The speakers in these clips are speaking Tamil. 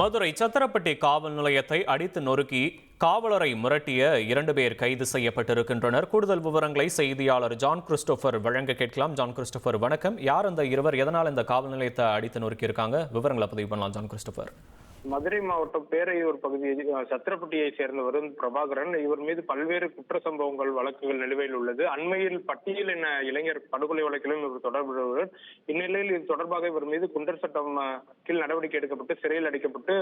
மதுரை சத்திரப்பட்டி காவல் நிலையத்தை அடித்து நொறுக்கி காவலரை மிரட்டிய 2 பேர் கைது செய்யப்பட்டிருக்கின்றனர். கூடுதல் விவரங்களை செய்தியாளர் ஜான் கிறிஸ்டோபர் வழங்க கேட்கலாம். ஜான் கிறிஸ்டோபர் வணக்கம். யார் அந்த இருவர், எதனால் இந்த காவல் நிலையத்தை அடித்து நொறுக்கி இருக்காங்க? விவரங்களை பதிவு பண்ணலாம் ஜான் கிறிஸ்டோபர். மதுரை மாவட்டம் பேரையூர் பகுதியை சத்திரப்பட்டியை சேர்ந்தவர் பிரபாகரன். இவர் மீது பல்வேறு குற்ற சம்பவங்கள் வழக்குகள் நிலுவையில் உள்ளது. அண்மையில் பட்டியல் என இளைஞர் படுகொலை வழக்கிலும் இவர் தொடர்புடையவர். இந்நிலையில் இது தொடர்பாக இவர் மீது குண்டர் சட்டம் கீழ் நடவடிக்கை எடுக்கப்பட்டு சிறையில் அடைக்கப்பட்டு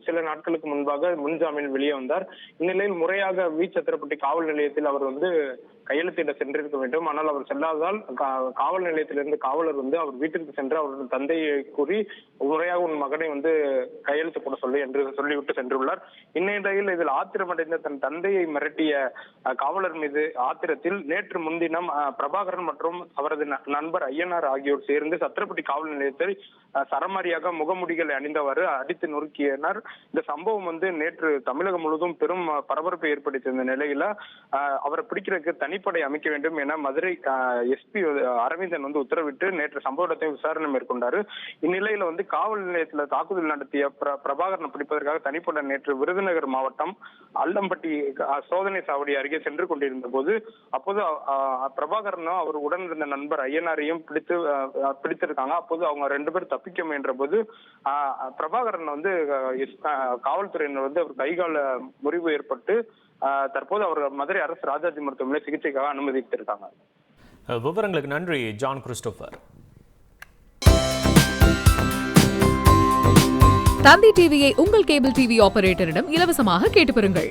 சில நாட்களுக்கு முன்பாக முன்ஜாமீன் வெளியே வந்தார். இந்நிலையில் முறையாக சத்திரப்பட்டி காவல் நிலையத்தில் அவர் கையெழுத்திட சென்றிருக்க வேண்டும். ஆனால் அவர் செல்லாததால் காவல் நிலையத்திலிருந்து காவலர் அவர் வீட்டிற்கு சென்று அவரது தந்தையை கூறி முறையாக உன் மகனை கையெழுத்து போட சொல்லி என்று சொல்லிவிட்டு சென்றுள்ளார். இந்நிலையில் இதில் ஆத்திரமடைந்த தன் தந்தையை மிரட்டிய காவலர் மீது ஆத்திரத்தில் நேற்று முன்தினம் பிரபாகரன் மற்றும் அவரது நண்பர் ஐயனார் ஆகியோர் சேர்ந்து சத்திரப்பட்டி காவல் நிலையத்தில் சரமாரியாக முகமுடிகளை அணிந்தவாறு அடித்து நொறுக்கியனர். இந்த சம்பவம் நேற்று தமிழகம் முழுவதும் பெரும் பரபரப்பை ஏற்படுத்தியிருந்த நிலையில அவரை பிடிக்கிறதுக்கு தனிப்படை அமைக்க வேண்டும் என மதுரை எஸ்பி அரவிந்தன் உத்தரவிட்டு நேற்று சம்பவ இடத்தை விசாரணை மேற்கொண்டார். இந்நிலையில காவல் நிலையத்தில் தாக்குதல் நடத்திய பிரபாகரனை பிடிப்பதற்காக தனிப்படை நேற்று விருதுநகர் மாவட்டம் அல்லம்பட்டி சோதனை சாவடி அருகே சென்று கொண்டிருந்த போது அப்போது பிரபாகரனும் அவர் உடன் இருந்த நண்பர் ஐயனாரையும் பிடித்திருக்காங்க. அப்போது அவங்க 2 பேர் தப்பிக்க முயன்ற போது பிரபாகரன் காவல்துறையினர் அவர் கைகால முறிவு ஏற்பட்டு தற்போது அவர் மதுரை அரசு ராஜாஜி மருத்துவமனை சிகிச்சைக்காக அனுமதித்திருக்காங்க. விவரங்களுக்கு நன்றி ஜான் கிறிஸ்டோபர். தந்தி டிவியை உங்கள் கேபிள் டிவி ஆபரேட்டரிடம் இலவசமாக கேட்டு பெறுங்கள்.